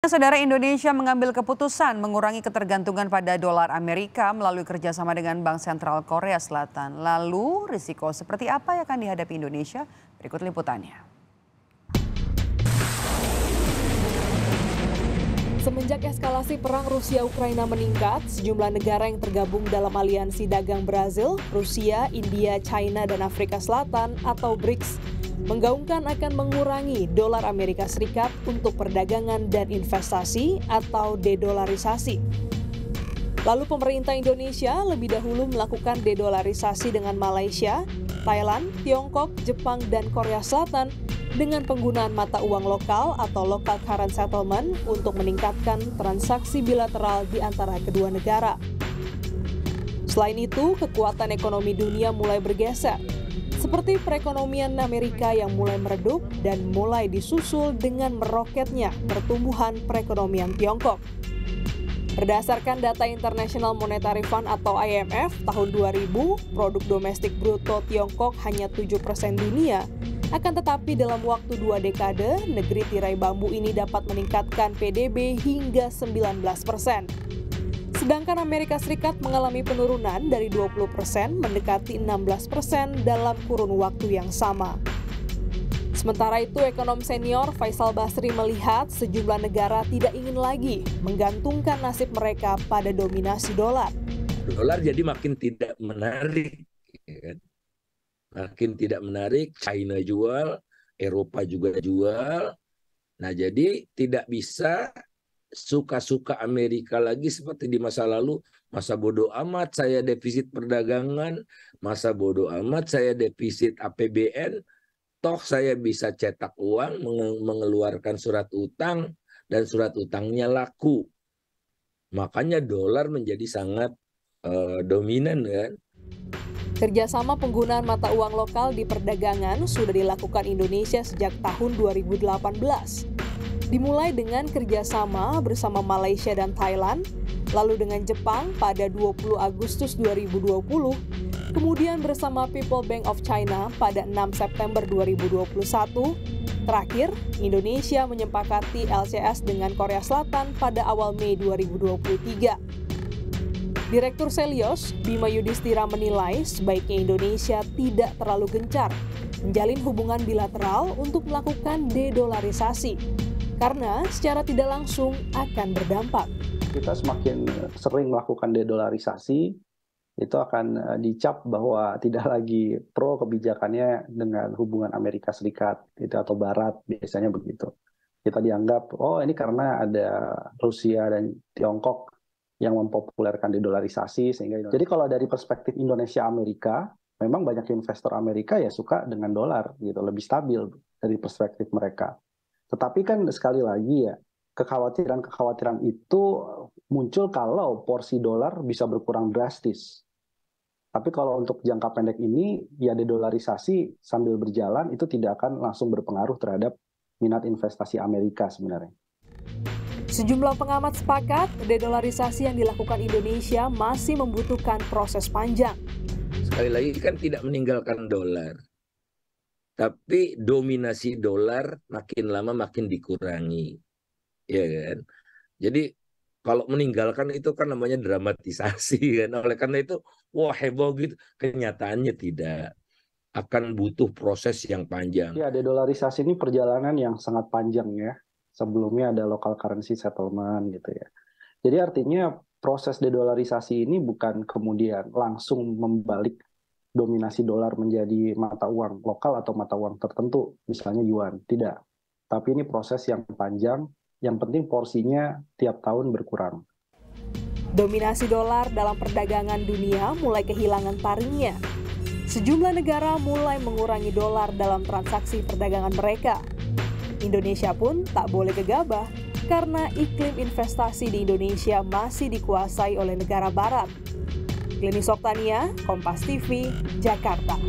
Saudara, Indonesia mengambil keputusan mengurangi ketergantungan pada dolar Amerika melalui kerjasama dengan Bank Sentral Korea Selatan. Lalu risiko seperti apa yang akan dihadapi Indonesia? Berikut liputannya. Semenjak eskalasi perang Rusia-Ukraina meningkat, sejumlah negara yang tergabung dalam aliansi dagang Brazil, Rusia, India, China, dan Afrika Selatan atau BRICS menggaungkan akan mengurangi dolar Amerika Serikat untuk perdagangan dan investasi atau dedolarisasi. Lalu pemerintah Indonesia lebih dahulu melakukan dedolarisasi dengan Malaysia, Thailand, Tiongkok, Jepang, dan Korea Selatan dengan penggunaan mata uang lokal atau local currency settlement untuk meningkatkan transaksi bilateral di antara kedua negara. Selain itu, kekuatan ekonomi dunia mulai bergeser, seperti perekonomian Amerika yang mulai meredup dan mulai disusul dengan meroketnya pertumbuhan perekonomian Tiongkok. Berdasarkan data International Monetary Fund atau IMF, tahun 2000, produk domestik bruto Tiongkok hanya 7% dunia. Akan tetapi dalam waktu 2 dekade, negeri tirai bambu ini dapat meningkatkan PDB hingga 19%. Sedangkan Amerika Serikat mengalami penurunan dari 20% mendekati 16% dalam kurun waktu yang sama. Sementara itu, ekonom senior Faisal Basri melihat sejumlah negara tidak ingin lagi menggantungkan nasib mereka pada dominasi dolar. Dolar jadi makin tidak menarik, ya kan? Makin tidak menarik, China jual, Eropa juga jual. Nah, jadi tidak bisa suka-suka Amerika lagi seperti di masa lalu. Masa bodoh amat saya defisit perdagangan, masa bodoh amat saya defisit APBN, toh saya bisa cetak uang, mengeluarkan surat utang, dan surat utangnya laku. Makanya dolar menjadi sangat dominan, kan? Kerjasama penggunaan mata uang lokal di perdagangan sudah dilakukan Indonesia sejak tahun 2018. Dimulai dengan kerjasama bersama Malaysia dan Thailand, lalu dengan Jepang pada 20 Agustus 2020, kemudian bersama People Bank of China pada 6 September 2021, terakhir Indonesia menyepakati LCS dengan Korea Selatan pada awal Mei 2023. Direktur Selios, Bima Yudhistira menilai sebaiknya Indonesia tidak terlalu gencar menjalin hubungan bilateral untuk melakukan dedolarisasi, karena secara tidak langsung akan berdampak. Kita semakin sering melakukan dedolarisasi, itu akan dicap bahwa tidak lagi pro kebijakannya dengan hubungan Amerika Serikat itu atau Barat, biasanya begitu. Kita dianggap, oh ini karena ada Rusia dan Tiongkok yang mempopulerkan dedolarisasi, sehingga jadi kalau dari perspektif Indonesia-Amerika, memang banyak investor Amerika ya suka dengan dolar, gitu, lebih stabil dari perspektif mereka. Tetapi kan sekali lagi ya, kekhawatiran-kekhawatiran itu muncul kalau porsi dolar bisa berkurang drastis. Tapi kalau untuk jangka pendek ini, ya dedolarisasi sambil berjalan itu tidak akan langsung berpengaruh terhadap minat investasi Amerika sebenarnya. Sejumlah pengamat sepakat, dedolarisasi yang dilakukan Indonesia masih membutuhkan proses panjang. Sekali lagi kan tidak meninggalkan dolar. Tapi dominasi dolar makin lama makin dikurangi, ya kan? Jadi kalau meninggalkan itu kan namanya dramatisasi, kan? Oleh karena itu, wah heboh gitu. Kenyataannya tidak, akan butuh proses yang panjang. Ya, dedolarisasi ini perjalanan yang sangat panjang ya. Sebelumnya ada local currency settlement gitu ya. Jadi artinya proses dedolarisasi ini bukan kemudian langsung membalik dominasi dolar menjadi mata uang lokal atau mata uang tertentu, misalnya yuan. Tidak. Tapi ini proses yang panjang, yang penting porsinya tiap tahun berkurang. Dominasi dolar dalam perdagangan dunia mulai kehilangan taringnya. Sejumlah negara mulai mengurangi dolar dalam transaksi perdagangan mereka. Indonesia pun tak boleh gegabah karena iklim investasi di Indonesia masih dikuasai oleh negara barat. Glenis Oktania, Kompas TV, Jakarta.